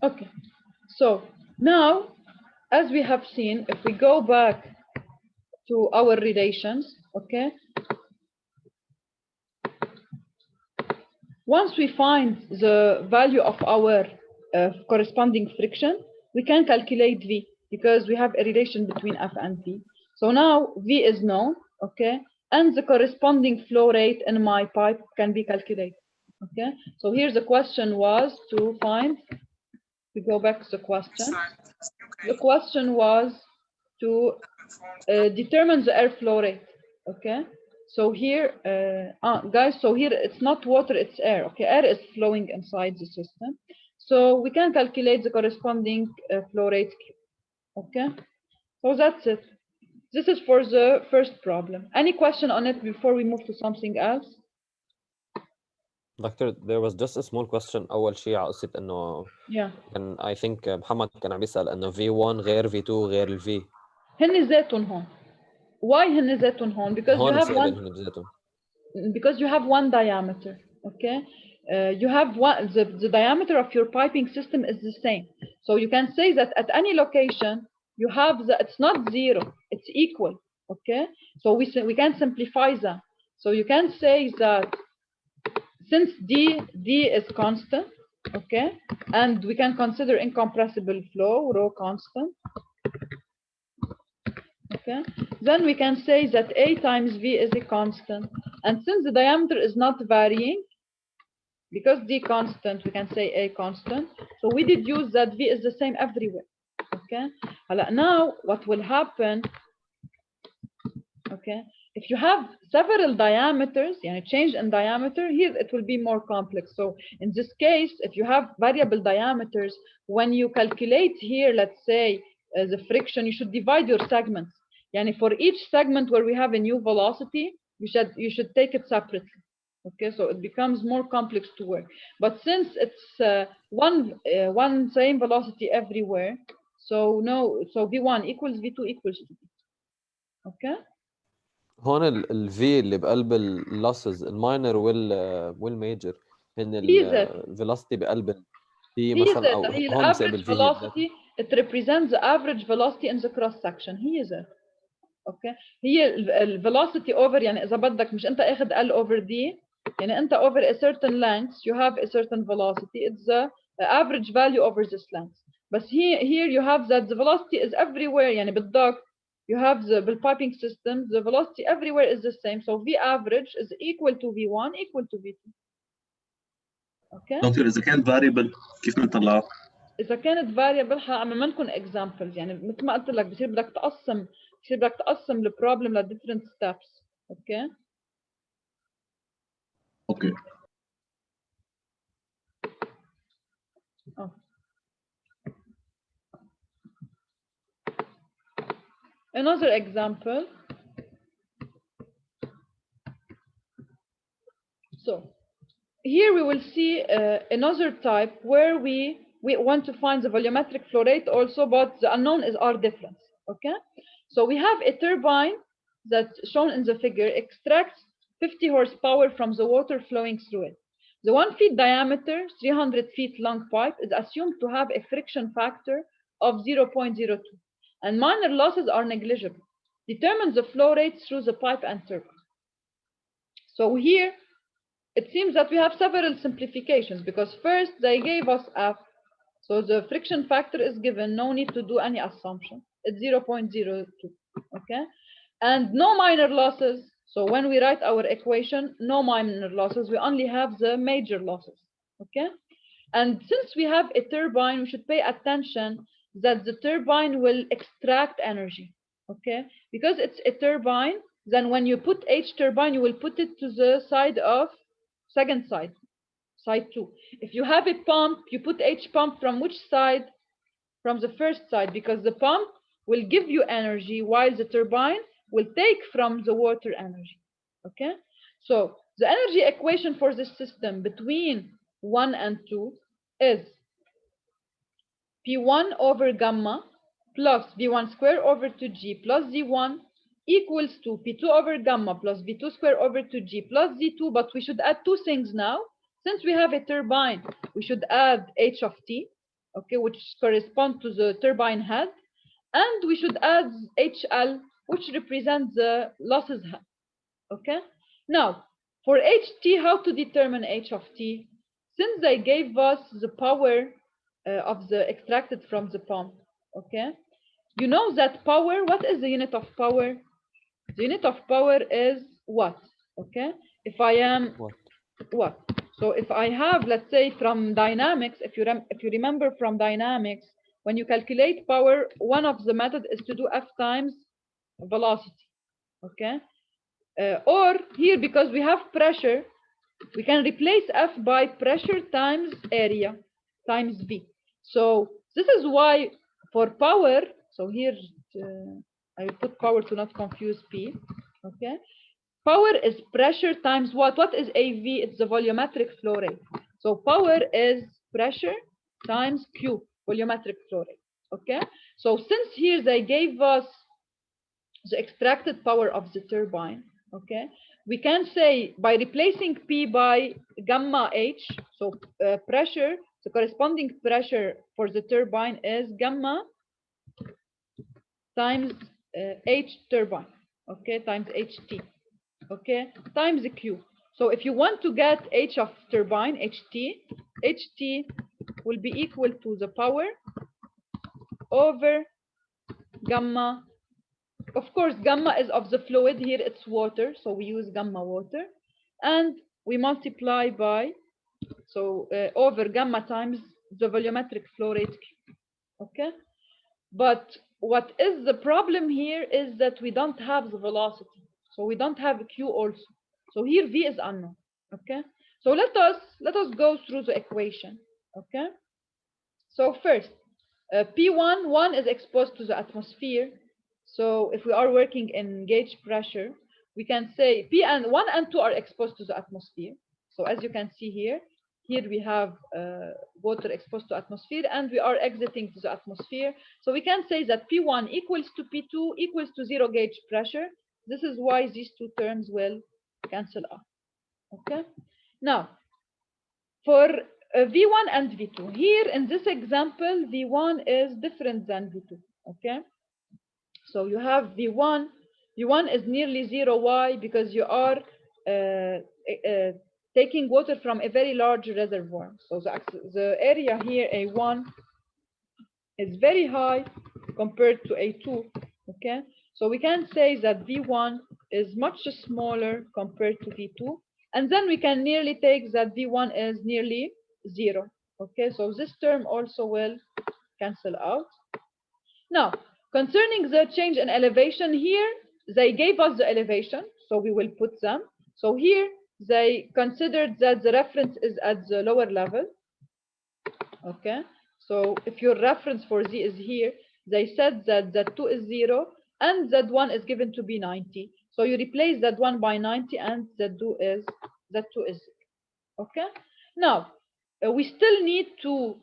Okay, so now, as we have seen, if we go back to our relations, okay, once we find the value of our corresponding friction, we can calculate V because we have a relation between F and V. So now V is known, okay, and the corresponding flow rate in my pipe can be calculated, okay. So here the question was to find, we go back to the question. The question was to determine the airflow rate, okay. So here, guys, so here it's not water, it's air, okay. Air is flowing inside the system. So we can calculate the corresponding flow rate, okay. So that's it. This is for the first problem. Any question on it before we move to something else? Doctor, there was just a small question. أول شيء على قصة إنه Yeah. كان I think محمد كان عم يسأل إنه V1 غير V2 غير ال V. هن ذاتهم هون. Why هن ذاتهم هون? Because you هون have مسائل one. هن بذاتهم. Because you have one diameter, okay. You have one, the diameter of your piping system is the same, so you can say that at any location you have the, it's not zero, it's equal, okay. So we can simplify that. So you can say that since d is constant, okay, and we can consider incompressible flow rho constant, okay, then we can say that A times V is a constant. And since the diameter is not varying, because D constant, we can say A constant. So we deduce that V is the same everywhere, okay? Now, what will happen, okay, if you have several diameters, change in diameter, here it will be more complex. So in this case, if you have variable diameters, when you calculate here, let's say the friction, you should divide your segments. And for each segment where we have a new velocity, you should take it separately. Okay, so it becomes more complex to work. But since it's one same velocity everywhere, so so V1 equals V2 equals to V. Okay. هون ال V اللي بقلب اللاسز الماينر والميجر هن هي ذات الفيلوسيتي بقلب ال V هي مثلا ذات او هي هون مساوي average ال V هي ذاتها. velocity. It represents the average velocity in the cross section. هي ذات. اوكي، هي velocity over، يعني اذا بدك مش انت اخذ L over D، يعني انت over a certain length you have a certain velocity. It's the average value over this length. بس here you have that the velocity is everywhere. يعني بالضغط you have the piping system, the velocity everywhere is the same. So V average is equal to V1 equal to V2. اوكي. دكتور اذا كان variable كيف بنطلعه؟ اذا كانت فاريبل هعمل لكم اكزامبلز، يعني مثل ما قلت لك بصير بدك تقسم البروبلم لديفرنت ستيبس. اوكي اوكي. Another example. So here we will see another type where we want to find the volumetric flow rate also, but the unknown is our difference. Okay, so we have a turbine that's shown in the figure, extracts 50 horsepower from the water flowing through it. The 1 feet diameter, 300 feet long pipe is assumed to have a friction factor of 0.02, and minor losses are negligible. Determine the flow rate through the pipe and turbine. So here it seems that we have several simplifications, because first they gave us F, so the friction factor is given, no need to do any assumption, it's 0.02, okay, and no minor losses. So when we write our equation, no minor losses, we only have the major losses. Okay, and since we have a turbine, we should pay attention that the turbine will extract energy. Okay, because it's a turbine, then when you put H turbine, you will put it to the side of second side 2. If you have a pump, you put H pump from which side? From the first side, because the pump will give you energy while the turbine will take from the water energy. Okay, so the energy equation for this system between 1 and 2 is P1 over gamma plus V1 square over 2G plus Z1 equals to P2 over gamma plus V2 square over 2G plus Z2, but we should add two things now. Since we have a turbine, we should add H of T, okay, which correspond to the turbine head, and we should add HL, which represents the losses head. Okay. Now, for HT, how to determine H of T? Since they gave us the power of the extracted from the pump, okay, you know that power. What is the unit of power? The unit of power is watt. Okay. If I am What? so if I have, let's say, from dynamics, if you remember from dynamics, when you calculate power, one of the method is to do F times velocity. Okay. Or here, because we have pressure, we can replace F by pressure times area times V. So this is why for power, so here I will put power to not confuse P. Okay. Power is pressure times what? What is AV? It's the volumetric flow rate. So power is pressure times Q, volumetric flow rate. Okay. So since here they gave us the extracted power of the turbine, okay, we can say by replacing P by gamma H, so pressure, the corresponding pressure for the turbine is gamma times H turbine, okay, times HT, okay, times the Q. So if you want to get H of turbine, HT will be equal to the power over gamma. Of course, gamma is of the fluid. Here it's water, so we use gamma water. And we multiply by, so over gamma times the volumetric flow rate Q. Okay? But what is the problem here is that we don't have the velocity. So we don't have Q also. So here V is unknown. Okay? So let us go through the equation. Okay? So first, P1, 1 is exposed to the atmosphere. So if we are working in gauge pressure, we can say P and 1 and 2 are exposed to the atmosphere. So as you can see here we have water exposed to atmosphere and we are exiting to the atmosphere. So we can say that P1 equals to P2 equals to 0 gauge pressure. This is why these two terms will cancel out. Okay. Now, for V1 and V2, here in this example, V1 is different than V2. Okay. So you have V1 is nearly 0. Why? Because you are taking water from a very large reservoir. So the area here, A1, is very high compared to A2. Okay. So we can say that V1 is much smaller compared to V2. And then we can nearly take that V1 is nearly 0. Okay. So this term also will cancel out. Now, concerning the change in elevation, here they gave us the elevation, so we will put them. So here they considered that the reference is at the lower level. Okay, so if your reference for Z is here, they said that Z2 is 0 and Z1 is given to be 90. So you replace Z1 by 90 and Z2 is 0. Okay, now we still need to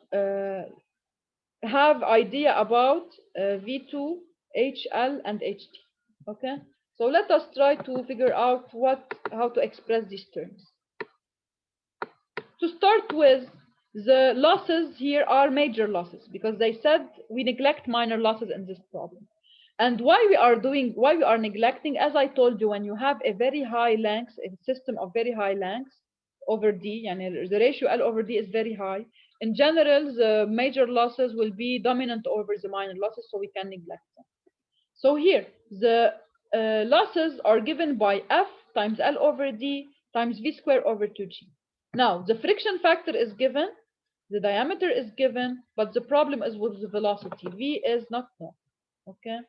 have idea about V2, HL, and HT. Okay, so let us try to figure out how to express these terms. To start with, the losses here are major losses because they said we neglect minor losses in this problem. And why we are neglecting, as I told you, when you have a very high length, a system of very high length over D, and the ratio L over D is very high. In general, the major losses will be dominant over the minor losses, so we can neglect them. So here, the losses are given by F times L over D times V squared over 2G. Now, the friction factor is given, the diameter is given, but the problem is with the velocity. V is not known. Okay,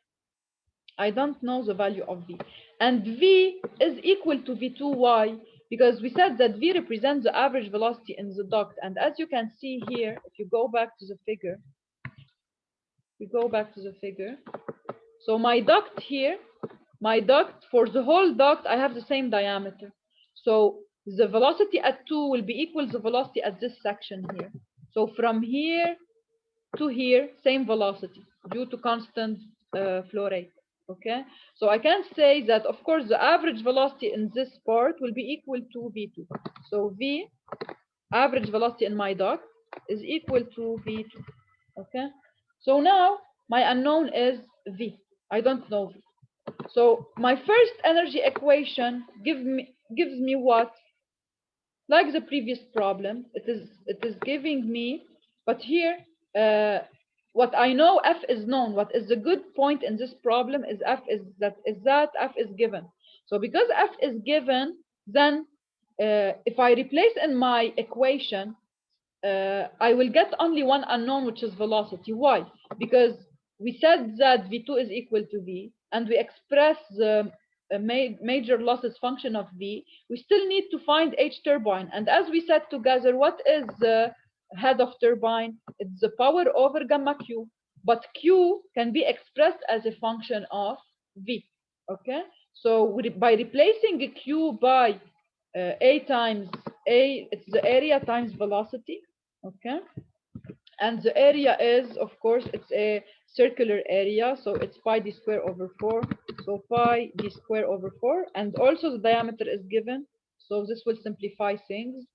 I don't know the value of V. And V is equal to V2. Why? Because we said that V represents the average velocity in the duct. And as you can see here, if you go back to the figure, so my duct here, for the whole duct, I have the same diameter. So the velocity at 2 will be equal to the velocity at this section here. So from here to here, same velocity due to constant flow rate. Okay, so I can say that, of course, the average velocity in this part will be equal to V2. So V, average velocity in my duct, is equal to V2. Okay, so now my unknown is V. I don't know V. So my first energy equation gives me what? Like the previous problem, it is giving me, but here what I know, F is known. What is the good point in this problem is that F is given. So because F is given, then if I replace in my equation, I will get only one unknown, which is velocity. Why? Because we said that V2 is equal to V, and we express the major losses function of V. We still need to find H turbine. And as we said together, what is the head of turbine? It's the power over gamma Q. But Q can be expressed as a function of V. Okay? So by replacing Q by A times A, it's the area times velocity. Okay, and the area is, of course, it's a circular area, so it's pi d square over 4, so pi d square over 4, and also the diameter is given, so this will simplify things.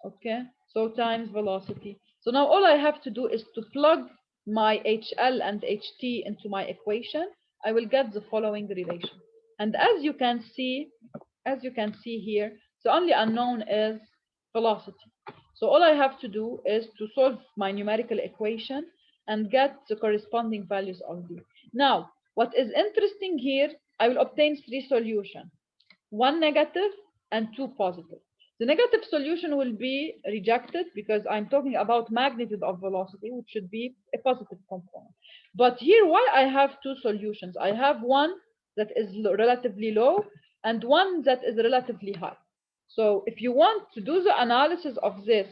Okay, so times velocity. So now all I have to do is to plug my HL and HT into my equation. I will get the following relation, and as you can see here, the only unknown is velocity. So all I have to do is to solve my numerical equation and get the corresponding values of D. Now, what is interesting here, I will obtain 3 solutions, 1 negative and 2 positive. The negative solution will be rejected because I'm talking about magnitude of velocity, which should be a positive component. But here, why I have 2 solutions? I have one that is relatively low and one that is relatively high. So if you want to do the analysis of this,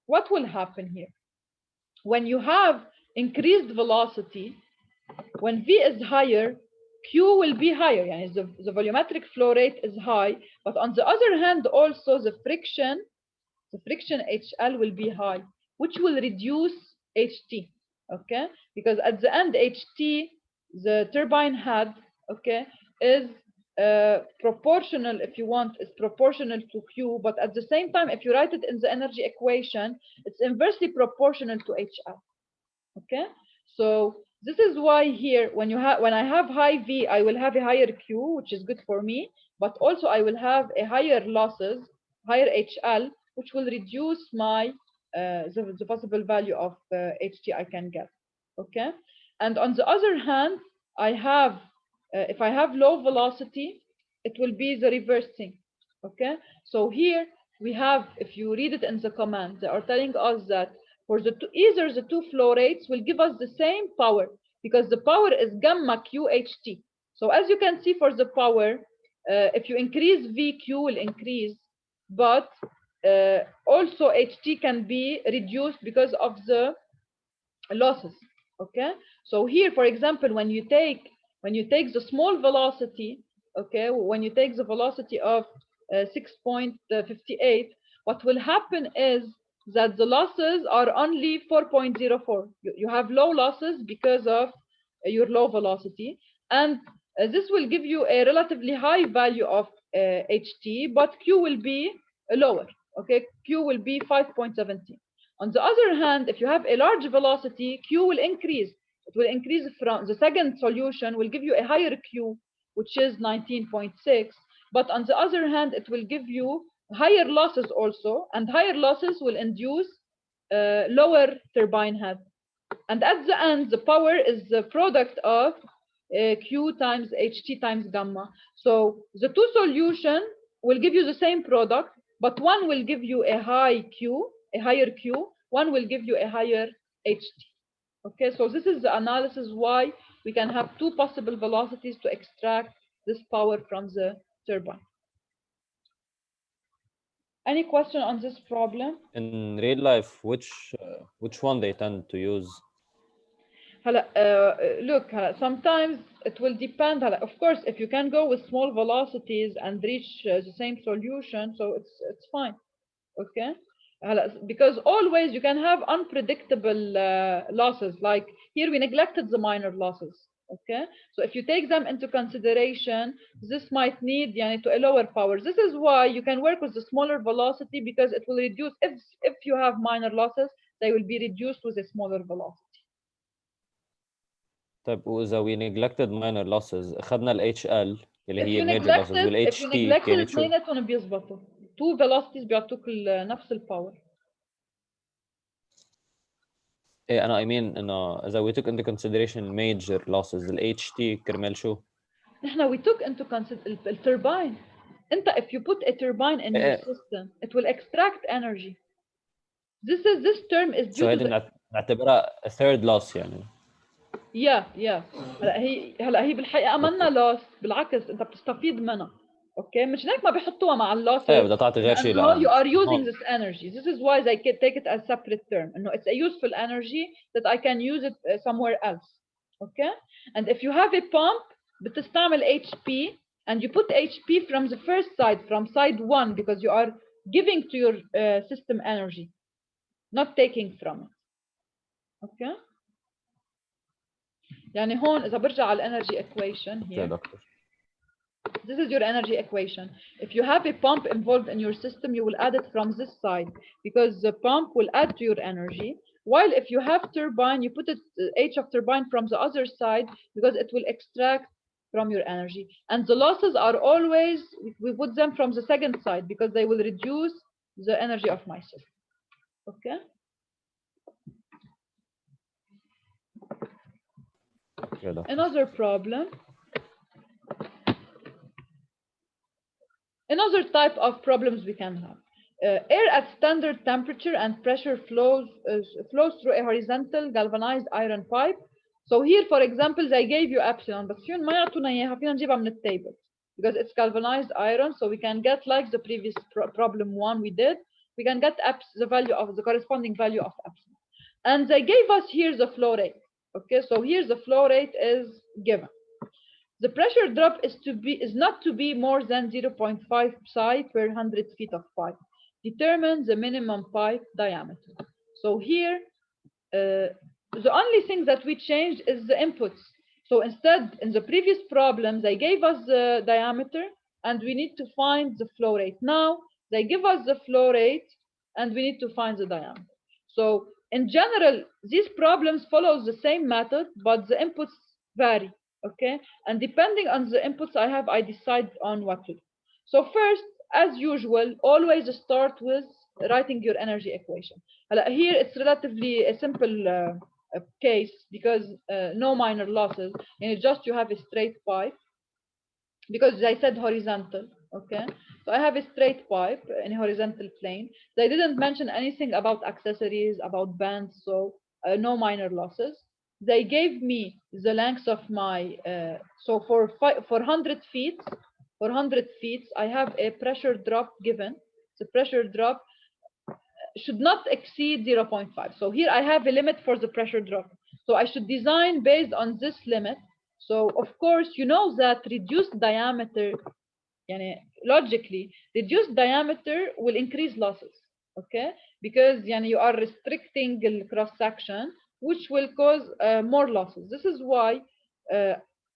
what will happen here? When you have increased velocity, when V is higher, Q will be higher. Yani the volumetric flow rate is high, but on the other hand, also the friction HL will be high, which will reduce HT. Okay, because at the end, HT, the turbine head, okay, is proportional, if you want, is proportional to Q, but at the same time, if you write it in the energy equation, it's inversely proportional to HL. Okay, so this is why here, when I have high V, I will have a higher Q, which is good for me, but also I will have a higher losses, higher HL, which will reduce my the possible value of HT I can get. Okay, and on the other hand, I have if I have low velocity, it will be the reverse thing. Okay, so here we have, if you read it in the command, they are telling us that for either the 2 flow rates will give us the same power, because the power is gamma QHT. So as you can see, for the power, if you increase VQ will increase, but also HT can be reduced because of the losses. Okay, so here, for example, when you take the small velocity, okay, when you take the velocity of 6.58, what will happen is that the losses are only 4.04. You have low losses because of your low velocity, and this will give you a relatively high value of HT, but Q will be lower. Okay, Q will be 5.17. On the other hand, if you have a large velocity, Q will increase. It will increase from the second solution will give you a higher Q, which is 19.6. But on the other hand, it will give you higher losses also, and higher losses will induce lower turbine head. And at the end, the power is the product of Q times HT times gamma. So the 2 solutions will give you the same product, but one will give you a higher Q, one will give you a higher HT. Okay, so this is the analysis why we can have 2 possible velocities to extract this power from the turbine. Any question on this problem? In real life, which one they tend to use? Look, sometimes it will depend. Of course, if you can go with small velocities and reach the same solution, so it's fine. Okay, because always you can have unpredictable losses. Like here, we neglected the minor losses. Okay, so if you take them into consideration, this might need to a lower power. This is why you can work with the smaller velocity, because it will reduce. If you have minor losses, they will be reduced with a smaller velocity. طيب وإذا we neglected minor losses أخذنا ال HL اللي if هي you major losses neglected وال if you HT neglected كانت شو؟ اثنيناتهم بيزبطوا. two velocities بيعطوك نفس الباور. إيه أنا I mean إنه إذا we took into consideration major losses ال HT كرمال شو؟ نحن we took into consideration التربين. انت if you put a turbine in your system it will extract energy. This term is due so to هيدي نعتبرها a third loss يعني. yeah هلا هي بالحقيقه منا loss، بالعكس انت بتستفيد منها. اوكي مش هيك ما بيحطوها مع اللوسز. ايه بدها تعطي غير شيء لانه you are using this energy. This is why they take it as separate term. انه it's a useful energy that I can use it somewhere else. Okay, and if you have a pump بتستعمل HP and you put HP from the first side, from side 1, because you are giving to your system energy, not taking from it. Okay. يعني هون إذا برجع على energy equation here. This is your energy equation. If you have a pump involved in your system, you will add it from this side because the pump will add to your energy. While if you have turbine, you put it H of turbine from the other side because it will extract from your energy. And the losses are always, we put them from the second side because they will reduce the energy of my system. Okay. Another problem. Another type of problems we can have. Air at standard temperature and pressure flows through a horizontal galvanized iron pipe. So here, for example, they gave you epsilon, but فيهم ما يعطونا إياها، فينا نجيبها من التable because it's galvanized iron. So we can get like the previous problem one we did. We can get the value of the corresponding value of epsilon, and they gave us here the flow rate. Okay, so here the flow rate is given. The pressure drop is not to be more than 0.5 psi per 100 feet of pipe. Determine the minimum pipe diameter. So here, the only thing that we changed is the inputs. So instead, in the previous problem, they gave us the diameter and we need to find the flow rate. Now, they give us the flow rate and we need to find the diameter. So in general, these problems follow the same method, but the inputs vary. Okay, and depending on the inputs I have, I decide on what to do. So first, as usual, always start with writing your energy equation. Here it's relatively a simple case because no minor losses, and it's just you have a straight pipe because I said horizontal. Okay, so I have a straight pipe in a horizontal plane. They didn't mention anything about accessories, about bands, so no minor losses. They gave me the length of my so for 100 feet, I have a pressure drop given. The pressure drop should not exceed 0.5. So here I have a limit for the pressure drop. So I should design based on this limit. So of course you know that reduced diameter, logically reduced diameter will increase losses. Okay, because you are restricting the cross section, which will cause more losses. This is why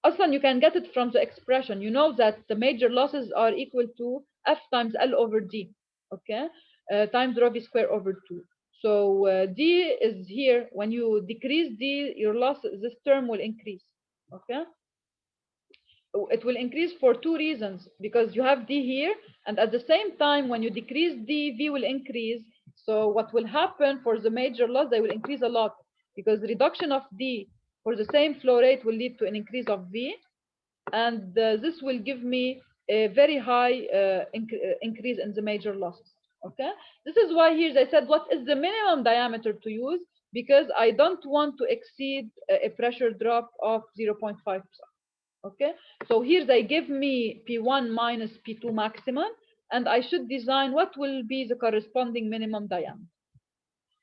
also you can get it from the expression. You know that the major losses are equal to F times L over D, okay, times rho V square over 2. So D is here. When you decrease D, your loss, this term will increase. Okay, it will increase for two reasons, because you have D here, and at the same time when you decrease D, V will increase. So what will happen for the major loss, they will increase a lot, because the reduction of D for the same flow rate will lead to an increase of V, and this will give me a very high increase in the major losses. Okay, this is why here they said what is the minimum diameter to use, because I don't want to exceed a pressure drop of 0.5. Okay, so here they give me P1 minus P2 maximum, and I should design what will be the corresponding minimum diameter.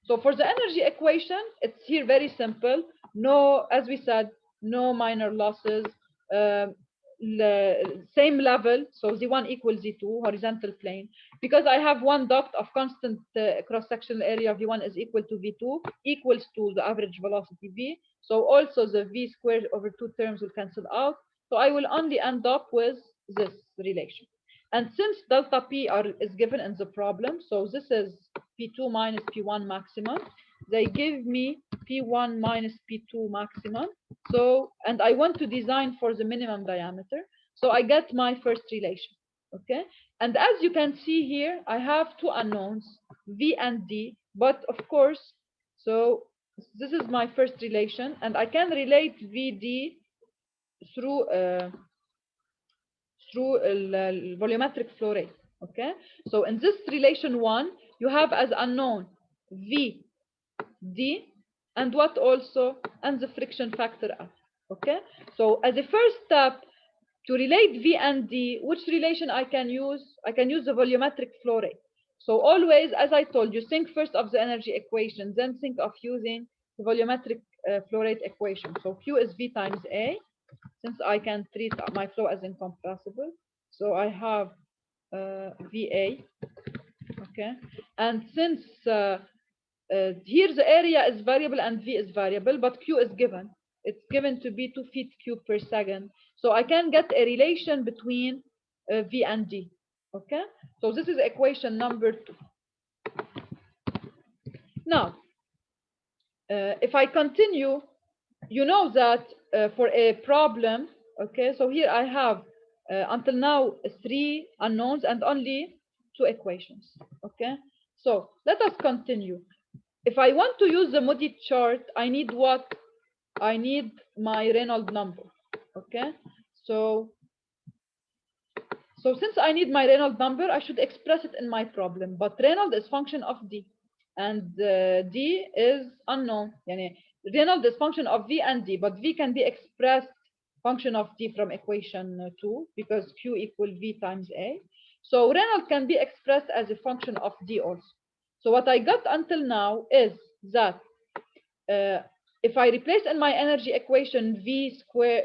So for the energy equation, it's here very simple. No, as we said, no minor losses, same level. So Z1 equals Z2, horizontal plane. Because I have one duct of constant cross-sectional area, V1 is equal to V2, equals to the average velocity V. So also the V squared over 2 terms will cancel out. So I will only end up with this relation. And since delta P is given in the problem, so this is P2 minus P1 maximum, they give me P1 minus P2 maximum. So, and I want to design for the minimum diameter. So I get my first relation, okay? And as you can see here, I have two unknowns, V and D, but of course, so this is my first relation, and I can relate VD through volumetric flow rate, okay? So in this relation one, you have as unknown V, D, and what also, and the friction factor F, okay? So as a first step, to relate V and D, which relation I can use? I can use the volumetric flow rate. So always, as I told you, think first of the energy equation, then think of using the volumetric flow rate equation. So Q is V times A, since I can treat my flow as incompressible. So I have VA, okay? And since here the area is variable and V is variable, but Q is given. It's given to be 2 feet cubed per second. So I can get a relation between V and D, okay? So this is equation number 2. Now, if I continue, you know that for a problem, okay, so here I have until now 3 unknowns and only 2 equations, okay? So let us continue. If I want to use the Moody chart, I need what? I need my Reynolds number, okay? So since I need my Reynolds number, I should express it in my problem, but Reynolds is function of D, and D is unknown. Yani Reynolds is function of V and D, but V can be expressed function of D from equation 2, because Q equal V times A. So Reynolds can be expressed as a function of D also. So what I got until now is that if I replace in my energy equation V square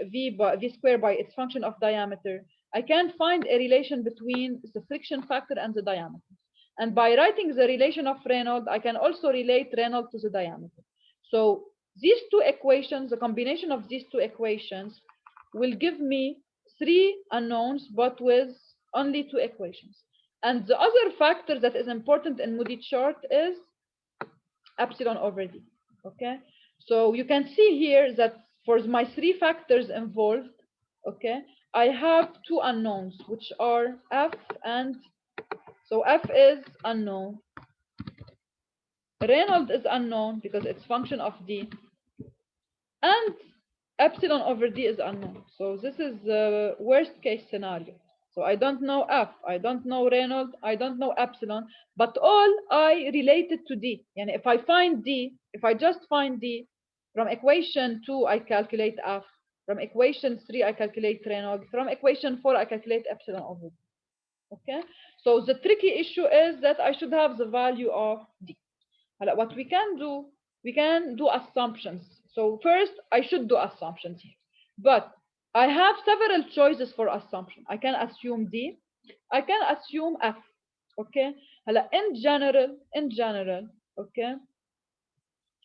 by its function of diameter, I can find a relation between the friction factor and the diameter. And by writing the relation of Reynolds, I can also relate Reynolds to the diameter. So these 2 equations, the combination of these 2 equations will give me 3 unknowns, but with only 2 equations. And the other factor that is important in Moody chart is epsilon over D, okay? So you can see here that for my 3 factors involved, okay, I have 2 unknowns, which are F and, so F is unknown. Reynolds is unknown because it's function of D. And epsilon over D is unknown. So this is the worst case scenario. So I don't know F, I don't know Reynolds, I don't know epsilon, but all I related to D. And if I find D, if I just find D, from equation 2, I calculate F. From equation 3, I calculate Reynolds. From equation 4, I calculate epsilon over D. Okay? So the tricky issue is that I should have the value of D. What we can do assumptions. So first, I should do assumptions here. But I have several choices for assumption. I can assume D. I can assume F. Okay? In general, okay?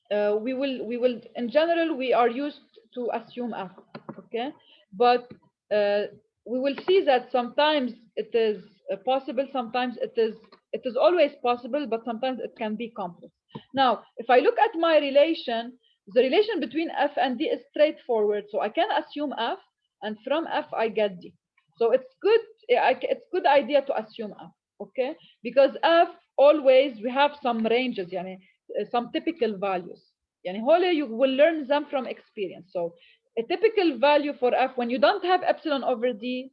We will in general we are used to assume F, okay, but we will see that sometimes it is possible, sometimes it is always possible, but sometimes it can be complex. Now if I look at my relation, the relation between F and D is straightforward, so I can assume F, and from F I get D. So it's good idea to assume F, okay, because F always we have some ranges, yani some typical values. Yani wholly you will learn them from experience. So a typical value for F, when you don't have epsilon over D,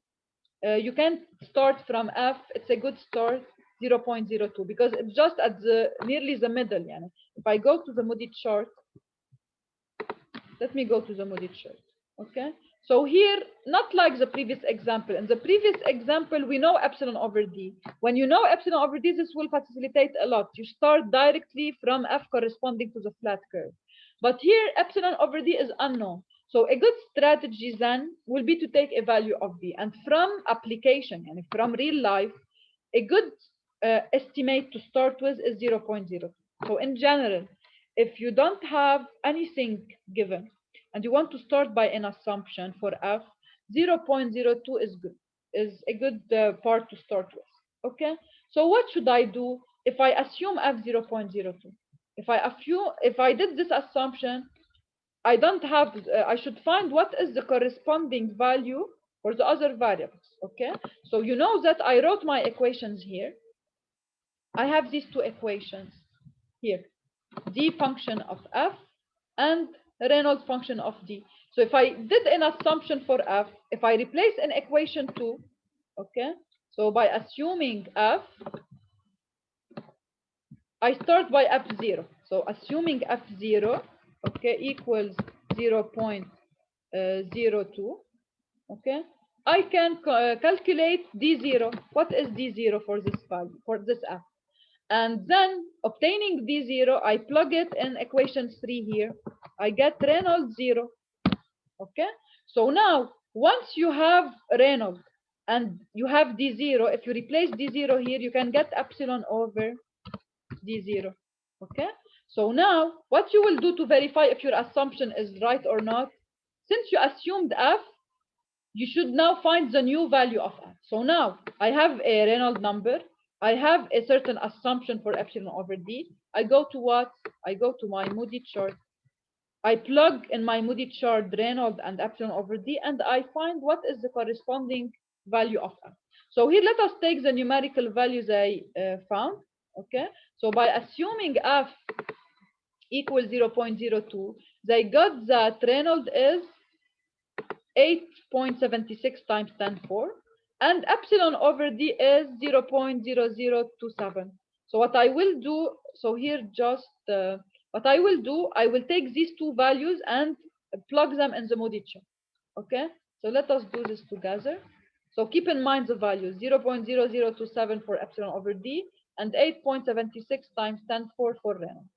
you can start from F. It's a good start, 0.02, because it's just at the nearly the middle. Yani if I go to the Moody chart, let me go to the Moody chart. Okay. So here, not like the previous example. In the previous example, we know epsilon over D. When you know epsilon over D, this will facilitate a lot. You start directly from F corresponding to the flat curve. But here, epsilon over D is unknown. So a good strategy then will be to take a value of D. And from application, and from real life, a good estimate to start with is 0.02. So in general, if you don't have anything given, and you want to start by an assumption for F, 0.02 is a good part to start with, okay? So what should I do if I assume F 0.02? If I did this assumption, I don't have, I should find what is the corresponding value for the other variables, okay? So you know that I wrote my equations here. I have these two equations here, d function of f and Reynolds function of d. So if I did an assumption for f, if I replace in equation 2, okay, so by assuming f, I start by f0. So assuming f0, okay, equals 0.02, okay, I can calculate d0. What is d0 for this value, for this f? And then obtaining d0, I plug it in equation 3 here. I get Reynolds 0. Okay. So now, once you have Reynolds and you have d0, if you replace d0 here, you can get epsilon over d0. Okay. So now, what you will do to verify if your assumption is right or not, since you assumed f, you should now find the new value of f. So now I have a Reynolds number. I have a certain assumption for epsilon over d. I go to what? I go to my Moody chart. I plug in my Moody chart Reynolds and epsilon over d, and I find what is the corresponding value of f. So here, let us take the numerical values I found. Okay. So by assuming f equals 0.02, they got that Reynolds is 8.76 times 10⁴, and epsilon over d is 0.0027. So what I will do, so here just what I will do, I will take these two values and plug them in the Moody chart. Okay, so let us do this together. So keep in mind the values, 0.0027 for epsilon over d and 8.76 times 10⁴ for Reynolds.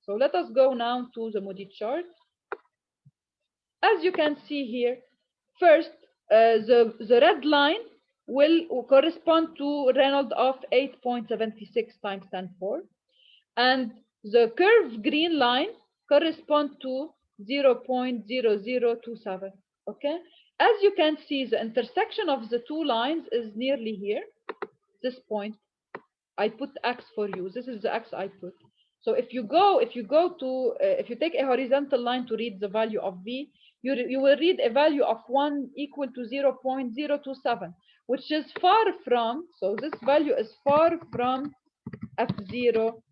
So let us go now to the Moody chart. As you can see here, first, the red line will correspond to Reynolds of 8.76 times 10⁴, and the curved green line correspond to 0.0027. Okay, as you can see, the intersection of the two lines is nearly here, this point. I put X for you. This is the X I put. So if you take a horizontal line to read the value of V, you will read a value of 1 equal to 0.027, which is far from, so this value is far from F0,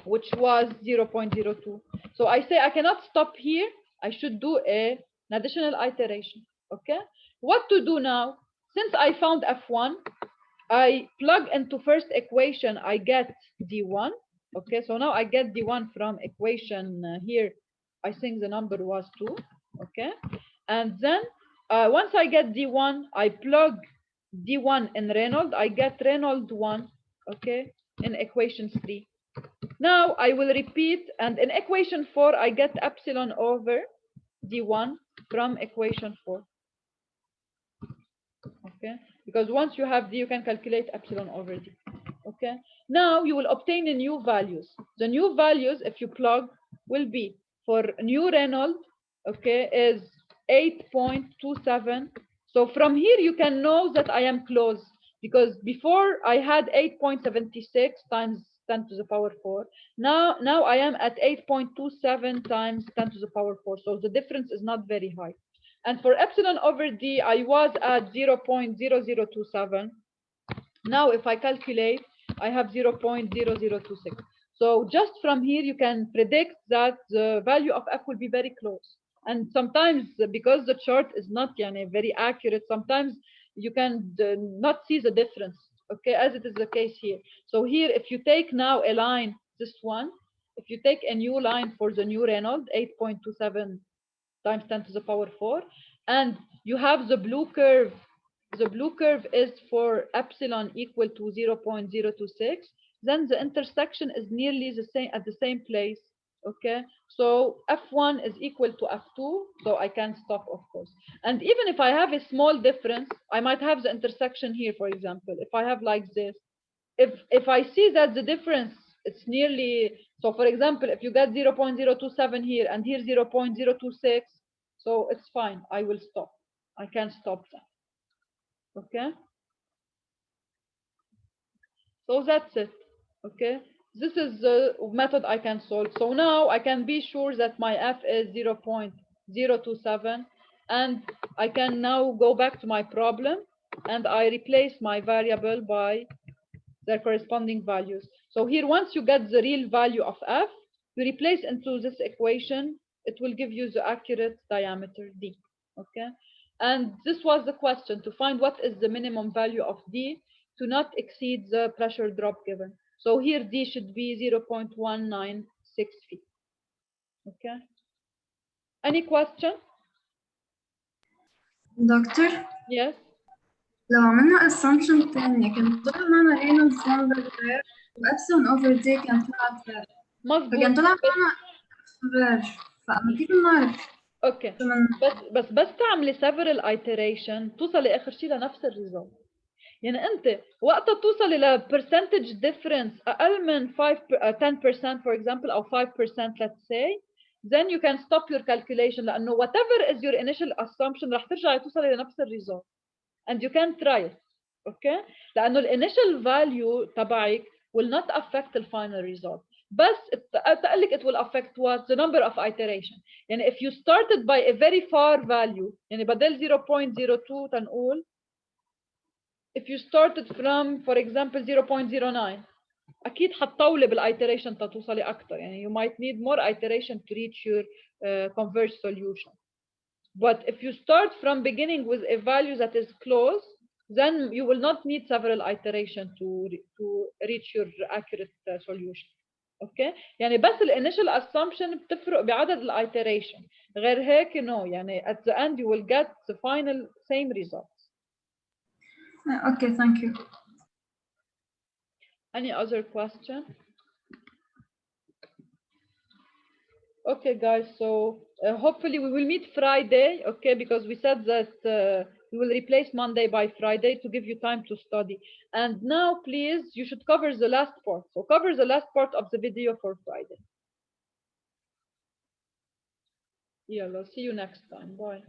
which was 0.02. So I say I cannot stop here. I should do an additional iteration. Okay. What to do now? Since I found F1, I plug into first equation, I get D1. Okay, so now I get D1 from equation here. I think the number was 2. Okay, and then once I get D1, I plug D1 in Reynolds. I get Reynolds 1. Okay, in equation 3. Now I will repeat, and in equation 4, I get epsilon over D1 from equation 4. Okay, because once you have D, you can calculate epsilon over D. Okay, now you will obtain the new values. The new values, if you plug, will be for new Reynolds, okay, is 8.27. So from here, you can know that I am close, because before I had 8.76 times 10 to the power 4. Now I am at 8.27 times 10 to the power 4. So the difference is not very high. And for epsilon over d, I was at 0.0027. Now, if I calculate, I have 0.0026. So just from here, you can predict that the value of f will be very close. And sometimes, because the chart is not very accurate, sometimes you can not see the difference, okay, as it is the case here. So here, if you take now a line, this one, if you take a new line for the new Reynolds, 8.27 times 10 to the power 4, and you have the blue curve. The blue curve is for epsilon equal to 0.026. Then the intersection is nearly the same at the same place. Okay, so f1 is equal to f2, so I can stop, of course. And even if I have a small difference, I might have the intersection here, for example. If I have like this, if I see that the difference it's nearly, so for example, if you get 0.027 here and here 0.026, so it's fine. I will stop. I can stop that. Okay. So that's it. Okay. this is the method I can solve. So now I can be sure that my f is 0.027, and I can now go back to my problem and I replace my variable by their corresponding values. So here, once you get the real value of f, you replace into this equation, it will give you the accurate diameter d. Okay, and this was the question, to find what is the minimum value of d to not exceed the pressure drop given. So here d should be 0.196 feet. Okay, any question? دكتور Yes. لو عملنا assumption تانية كان طلع معنا Reynolds number fair وإبسلون over D كان طلع fair مظبوط. فكان طلع معنا fair فأنا كيف نعرف اوكي، بس تعملي several iteration توصلي اخر شيء لنفس الريزلت. يعني انت وقتها توصلي ل percentage difference اقل من 10% for example او 5% let's say, then you can stop your calculation لانه whatever is your initial assumption رح ترجعي توصلي لنفس الريزلت and you can try it. اوكي، لانه الانيشال value تبعك will not affect the final result. بس تقول لك it will affect what? The number of iteration. يعني if you started by a very far value يعني بدل 0.02 تنقول if you started from for example 0.09 اكيد حتطولي بالايتريشن تتوصلي اكثر. يعني you might need more iteration to reach your converged solution. But if you start from beginning with a value that is close, then you will not need several iteration to reach your accurate solution. اوكي، يعني بس الانيشال assumption بتفرق بعدد الايتريشن، غير هيك no. يعني at the end you will get the final same results. Okay, thank you. Any other question? Okay guys, so hopefully we will meet Friday, okay, because we said that we will replace Monday by Friday to give you time to study. And now please, you should cover the last part. So cover the last part of the video for Friday. Yeah, I'll see you next time. Bye.